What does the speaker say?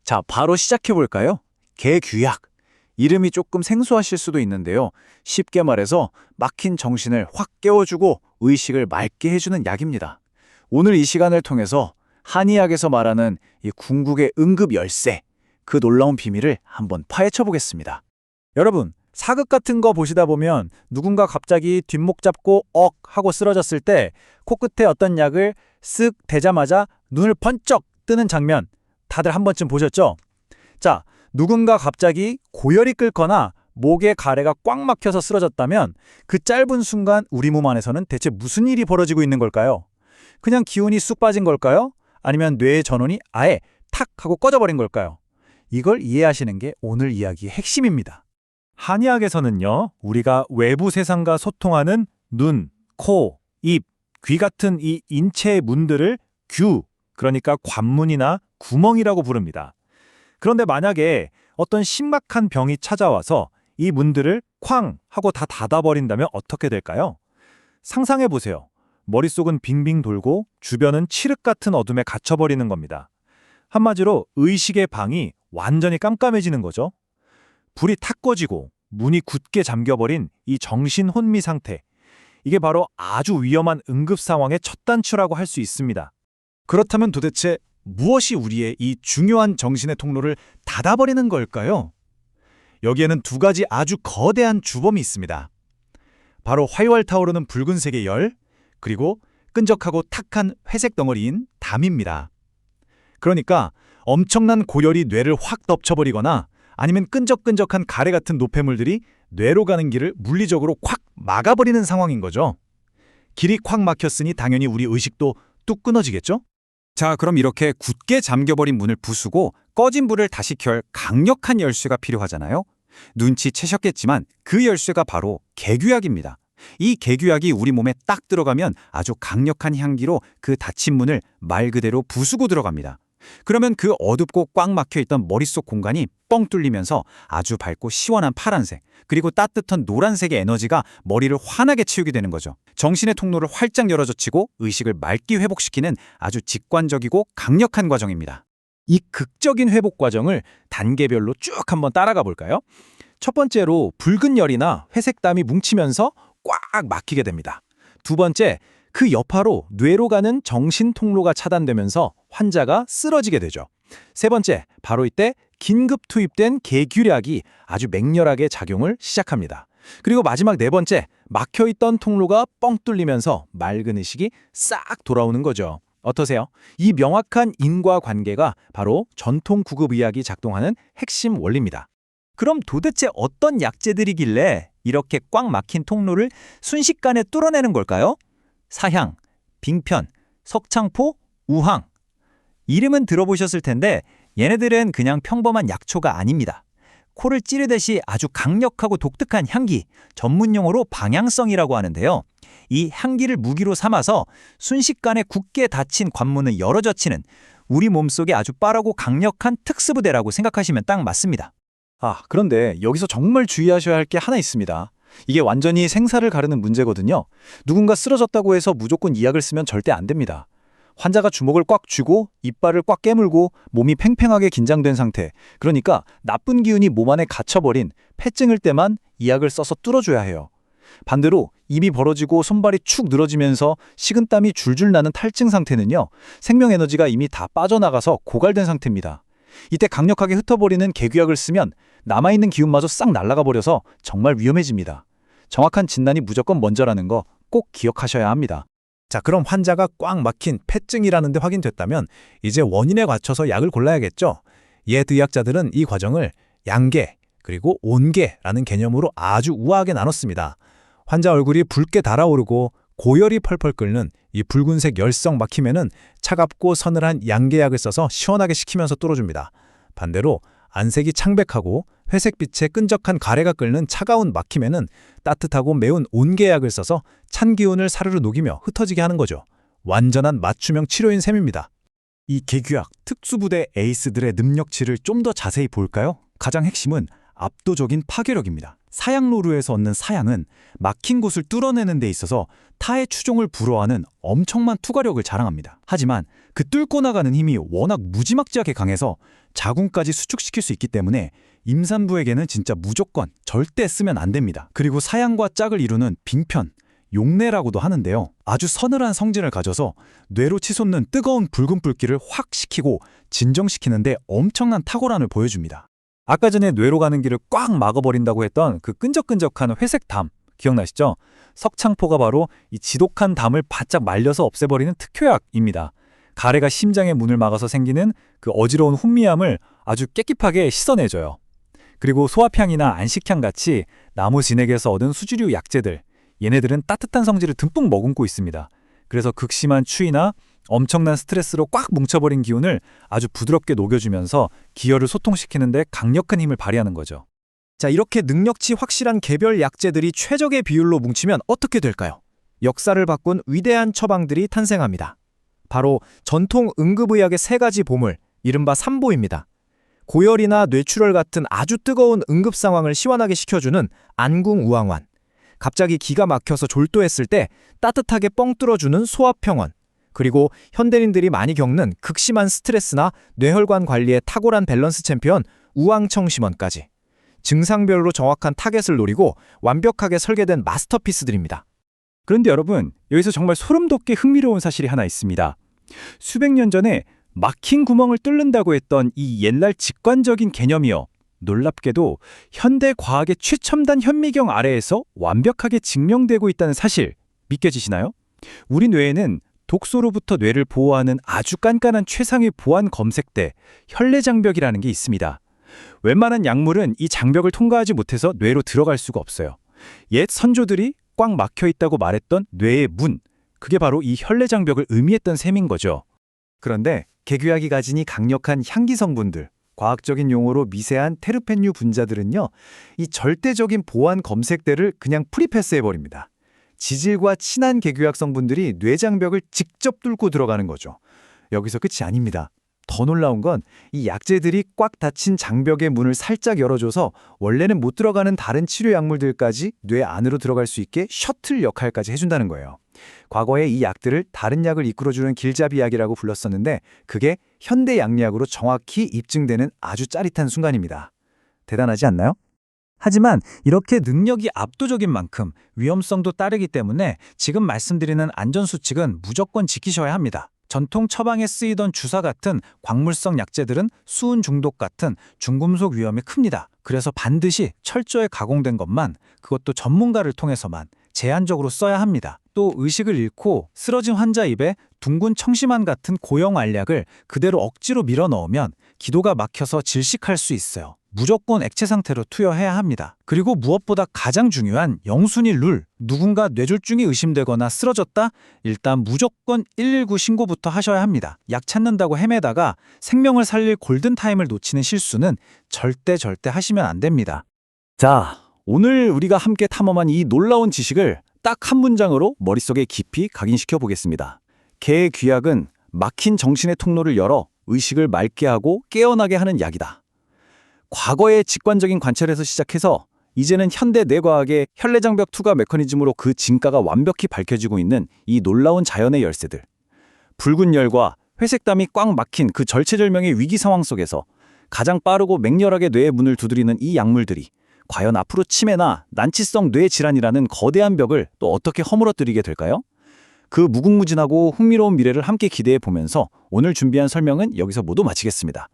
자, 바로 시작해 볼까요? 개규약. 이름이 조금 생소하실 수도 있는데요. 쉽게 말해서 막힌 정신을 확 깨워주고 의식을 맑게 해주는 약입니다. 오늘 이 시간을 통해서 한의학에서 말하는 이 궁극의 응급 열쇠, 그 놀라운 비밀을 한번 파헤쳐 보겠습니다. 여러분, 사극 같은 거 보시다 보면 누군가 갑자기 뒷목 잡고 억 하고 쓰러졌을 때 코끝에 어떤 약을 쓱 대자마자 눈을 번쩍 뜨는 장면 다들 한 번쯤 보셨죠? 자, 누군가 갑자기 고열이 끓거나 목에 가래가 꽉 막혀서 쓰러졌다면 그 짧은 순간 우리 몸 안에서는 대체 무슨 일이 벌어지고 있는 걸까요? 그냥 기운이 쑥 빠진 걸까요? 아니면 뇌의 전원이 아예 탁 하고 꺼져버린 걸까요? 이걸 이해하시는 게 오늘 이야기의 핵심입니다. 한의학에서는요, 우리가 외부 세상과 소통하는 눈, 코, 입, 귀 같은 이 인체의 문들을 규, 그러니까 관문이나 구멍이라고 부릅니다. 그런데 만약에 어떤 심각한 병이 찾아와서 이 문들을 쾅 하고 다 닫아버린다면 어떻게 될까요? 상상해보세요. 머릿속은 빙빙 돌고 주변은 칠흑 같은 어둠에 갇혀버리는 겁니다. 한마디로 의식의 방이 완전히 깜깜해지는 거죠. 불이 탁 꺼지고 문이 굳게 잠겨버린 이 정신 혼미 상태. 이게 바로 아주 위험한 응급 상황의 첫 단추라고 할 수 있습니다. 그렇다면 도대체 무엇이 우리의 이 중요한 정신의 통로를 닫아버리는 걸까요? 여기에는 두 가지 아주 거대한 주범이 있습니다. 바로 활활 타오르는 붉은색의 열, 그리고 끈적하고 탁한 회색 덩어리인 담입니다. 그러니까 엄청난 고열이 뇌를 확 덮쳐버리거나 아니면 끈적끈적한 가래 같은 노폐물들이 뇌로 가는 길을 물리적으로 콱 막아버리는 상황인 거죠. 길이 콱 막혔으니 당연히 우리 의식도 뚝 끊어지겠죠? 자, 그럼 이렇게 굳게 잠겨버린 문을 부수고 꺼진 불을 다시 켤 강력한 열쇠가 필요하잖아요. 눈치채셨겠지만 그 열쇠가 바로 개규약입니다. 이 개규약이 우리 몸에 딱 들어가면 아주 강력한 향기로 그 닫힌 문을 말 그대로 부수고 들어갑니다. 그러면 그 어둡고 꽉 막혀있던 머릿속 공간이 뻥 뚫리면서 아주 밝고 시원한 파란색, 그리고 따뜻한 노란색의 에너지가 머리를 환하게 채우게 되는 거죠. 정신의 통로를 활짝 열어젖히고 의식을 맑게 회복시키는 아주 직관적이고 강력한 과정입니다. 이 극적인 회복 과정을 단계별로 쭉 한번 따라가 볼까요? 첫 번째로 붉은 열이나 회색 땀이 뭉치면서 꽉 막히게 됩니다. 두 번째, 그 여파로 뇌로 가는 정신 통로가 차단되면서 환자가 쓰러지게 되죠. 세 번째, 바로 이때 긴급 투입된 개규약이 아주 맹렬하게 작용을 시작합니다. 그리고 마지막 네 번째, 막혀있던 통로가 뻥 뚫리면서 맑은 의식이 싹 돌아오는 거죠. 어떠세요? 이 명확한 인과관계가 바로 전통 구급의학이 작동하는 핵심 원리입니다. 그럼 도대체 어떤 약재들이길래 이렇게 꽉 막힌 통로를 순식간에 뚫어내는 걸까요? 사향, 빙편, 석창포, 우황. 이름은 들어보셨을 텐데 얘네들은 그냥 평범한 약초가 아닙니다. 코를 찌르듯이 아주 강력하고 독특한 향기, 전문용어로 방향성이라고 하는데요. 이 향기를 무기로 삼아서 순식간에 굳게 닫힌 관문을 열어젖히는 우리 몸속에 아주 빠르고 강력한 특수부대라고 생각하시면 딱 맞습니다. 그런데 여기서 정말 주의하셔야 할 게 하나 있습니다. 이게 완전히 생사를 가르는 문제거든요. 누군가 쓰러졌다고 해서 무조건 이 약을 쓰면 절대 안 됩니다. 환자가 주먹을 꽉 쥐고 이빨을 꽉 깨물고 몸이 팽팽하게 긴장된 상태, 그러니까 나쁜 기운이 몸 안에 갇혀버린 폐증일 때만 이 약을 써서 뚫어줘야 해요. 반대로 입이 벌어지고 손발이 축 늘어지면서 식은땀이 줄줄 나는 탈증 상태는요, 생명 에너지가 이미 다 빠져나가서 고갈된 상태입니다. 이때 강력하게 흩어버리는 개규약을 쓰면 남아있는 기운마저 싹 날아가 버려서 정말 위험해집니다. 정확한 진단이 무조건 먼저라는 거 꼭 기억하셔야 합니다. 자, 그럼 환자가 꽉 막힌 폐증이라는 데 확인됐다면 이제 원인에 맞춰서 약을 골라야겠죠. 옛 의학자들은 이 과정을 양계 그리고 온계라는 개념으로 아주 우아하게 나눴습니다. 환자 얼굴이 붉게 달아오르고 고열이 펄펄 끓는 이 붉은색 열성 막힘에는 차갑고 서늘한 양계약을 써서 시원하게 식히면서 뚫어줍니다. 반대로 안색이 창백하고 회색빛의 끈적한 가래가 끓는 차가운 막힘에는 따뜻하고 매운 온계약을 써서 찬 기운을 사르르 녹이며 흩어지게 하는 거죠. 완전한 맞춤형 치료인 셈입니다. 이 개규약 특수부대 에이스들의 능력치를 좀 더 자세히 볼까요? 가장 핵심은 압도적인 파괴력입니다. 사양로루에서 얻는 사양은 막힌 곳을 뚫어내는 데 있어서 타의 추종을 불허하는 엄청난 투과력을 자랑합니다. 하지만 그 뚫고 나가는 힘이 워낙 무지막지하게 강해서 자궁까지 수축시킬 수 있기 때문에 임산부에게는 진짜 무조건 절대 쓰면 안 됩니다. 그리고 사양과 짝을 이루는 빙편, 용내라고도 하는데요. 아주 서늘한 성질을 가져서 뇌로 치솟는 뜨거운 붉은 불길을 확 식히고 진정시키는데 엄청난 탁월함을 보여줍니다. 아까 전에 뇌로 가는 길을 꽉 막아버린다고 했던 그 끈적끈적한 회색 담 기억나시죠? 석창포가 바로 이 지독한 담을 바짝 말려서 없애버리는 특효약입니다. 가래가 심장의 문을 막아서 생기는 그 어지러운 혼미함을 아주 깨끗하게 씻어내줘요. 그리고 소화향이나 안식향 같이 나무 진액에서 얻은 수지류 약재들, 얘네들은 따뜻한 성질을 듬뿍 머금고 있습니다. 그래서 극심한 추위나 엄청난 스트레스로 꽉 뭉쳐버린 기운을 아주 부드럽게 녹여주면서 기혈을 소통시키는데 강력한 힘을 발휘하는 거죠. 자, 이렇게 능력치 확실한 개별 약재들이 최적의 비율로 뭉치면 어떻게 될까요? 역사를 바꾼 위대한 처방들이 탄생합니다. 바로 전통 응급의학의 세 가지 보물, 이른바 삼보입니다. 고열이나 뇌출혈 같은 아주 뜨거운 응급 상황을 시원하게 식혀주는 안궁우황환, 갑자기 기가 막혀서 졸도했을 때 따뜻하게 뻥 뚫어주는 소화평원, 그리고 현대인들이 많이 겪는 극심한 스트레스나 뇌혈관 관리에 탁월한 밸런스 챔피언 우황청심원까지 증상별로 정확한 타겟을 노리고 완벽하게 설계된 마스터피스들입니다. 그런데 여러분, 여기서 정말 소름 돋게 흥미로운 사실이 하나 있습니다. 수백 년 전에 막힌 구멍을 뚫는다고 했던 이 옛날 직관적인 개념이요. 놀랍게도 현대 과학의 최첨단 현미경 아래에서 완벽하게 증명되고 있다는 사실 믿겨지시나요? 우리 뇌에는 독소로부터 뇌를 보호하는 아주 깐깐한 최상위 보안 검색대 혈내장벽이라는 게 있습니다. 웬만한 약물은 이 장벽을 통과하지 못해서 뇌로 들어갈 수가 없어요. 옛 선조들이 꽉 막혀 있다고 말했던 뇌의 문, 그게 바로 이 혈내장벽을 의미했던 셈인 거죠. 그런데 개규약이 가진 이 강력한 향기 성분들, 과학적인 용어로 미세한 테르펜류 분자들은요, 이 절대적인 보안 검색대를 그냥 프리패스해버립니다. 지질과 친한 개규약 성분들이 뇌장벽을 직접 뚫고 들어가는 거죠. 여기서 끝이 아닙니다. 더 놀라운 건 이 약재들이 꽉 닫힌 장벽의 문을 살짝 열어줘서 원래는 못 들어가는 다른 치료 약물들까지 뇌 안으로 들어갈 수 있게 셔틀 역할까지 해준다는 거예요. 과거에 이 약들을 다른 약을 이끌어주는 길잡이 약이라고 불렀었는데 그게 현대 양리학으로 정확히 입증되는 아주 짜릿한 순간입니다. 대단하지 않나요? 하지만 이렇게 능력이 압도적인 만큼 위험성도 따르기 때문에 지금 말씀드리는 안전수칙은 무조건 지키셔야 합니다. 전통 처방에 쓰이던 주사 같은 광물성 약재들은 수은 중독 같은 중금속 위험이 큽니다. 그래서 반드시 철저히 가공된 것만, 그것도 전문가를 통해서만 제한적으로 써야 합니다. 또 의식을 잃고 쓰러진 환자 입에 둥근 청심환 같은 고형 알약을 그대로 억지로 밀어 넣으면 기도가 막혀서 질식할 수 있어요. 무조건 액체 상태로 투여해야 합니다. 그리고 무엇보다 가장 중요한 영순위 룰, 누군가 뇌졸중이 의심되거나 쓰러졌다? 일단 무조건 119 신고부터 하셔야 합니다. 약 찾는다고 헤매다가 생명을 살릴 골든타임을 놓치는 실수는 절대 하시면 안 됩니다. 자, 오늘 우리가 함께 탐험한 이 놀라운 지식을 딱 한 문장으로 머릿속에 깊이 각인시켜 보겠습니다. 개귀약은 막힌 정신의 통로를 열어 의식을 맑게 하고 깨어나게 하는 약이다. 과거의 직관적인 관찰에서 시작해서 이제는 현대 뇌과학의 혈내장벽 투과 메커니즘으로 그 진가가 완벽히 밝혀지고 있는 이 놀라운 자연의 열쇠들. 붉은 열과 회색담이 꽉 막힌 그 절체절명의 위기 상황 속에서 가장 빠르고 맹렬하게 뇌의 문을 두드리는 이 약물들이 과연 앞으로 치매나 난치성 뇌 질환이라는 거대한 벽을 또 어떻게 허물어뜨리게 될까요? 그 무궁무진하고 흥미로운 미래를 함께 기대해 보면서 오늘 준비한 설명은 여기서 모두 마치겠습니다.